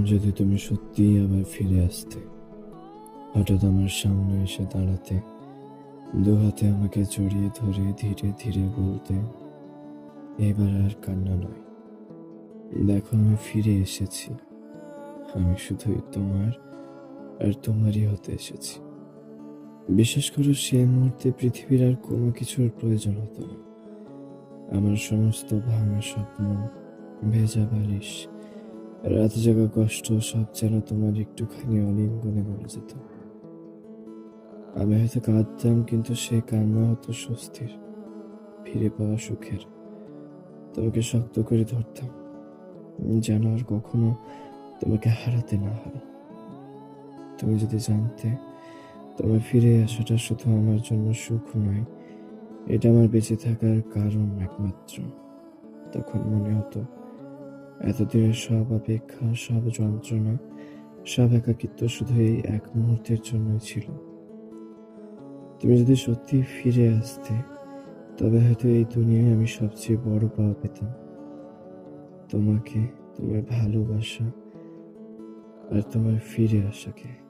যদি তুমি সত্যিই আবার ফিরে আসতে, হঠাৎ আমার সামনে এসে দাঁড়াতে, দু হাতে আমাকে জড়িয়ে ধরে ধীরে ধীরে বলতে, এবার আর কান্না নয়, দেখো আমি ফিরে এসেছি। আমি শুধুই তোমার আর তোমারই হতে এসেছি। বিশ্বাস করো, সে মুহূর্তে পৃথিবীর আর কোনো কিছুর প্রয়োজন হতো না। আমার সমস্ত ভাঙা স্বপ্ন, ভেজা বালিশ, রাত জাগা কষ্ট সব যেন তোমার একটুখানি অলিঙ্গনে গলে যেত। আমি হয়তো কাঁদতাম, কিন্তু সে কান্না হতো স্বস্তির, ফিরে পাওয়া সুখের। তোমাকে শক্ত করে ধরতাম, যেন আর কখনো তোমাকে হারাতে না হয়। তুমি যদি জানতে, তোমার ফিরে আসাটা শুধু আমার জন্য সুখ নয়, এটা আমার বেঁচে থাকার কারণ একমাত্র। তখন মনে হতো এতদিনের সব অপেক্ষা, সব যন্ত্রণা, সব একাকিত্ব শুধু এই এক মুহূর্তের জন্যই ছিল। তুমি যদি সত্যি ফিরে আসতে, তবে হয়তো এই দুনিয়ায় আমি সবচেয়ে বড় পাওয়া পেতাম। তোমাকে, তোমার ভালোবাসা আর তোমার ফিরে আসাকে।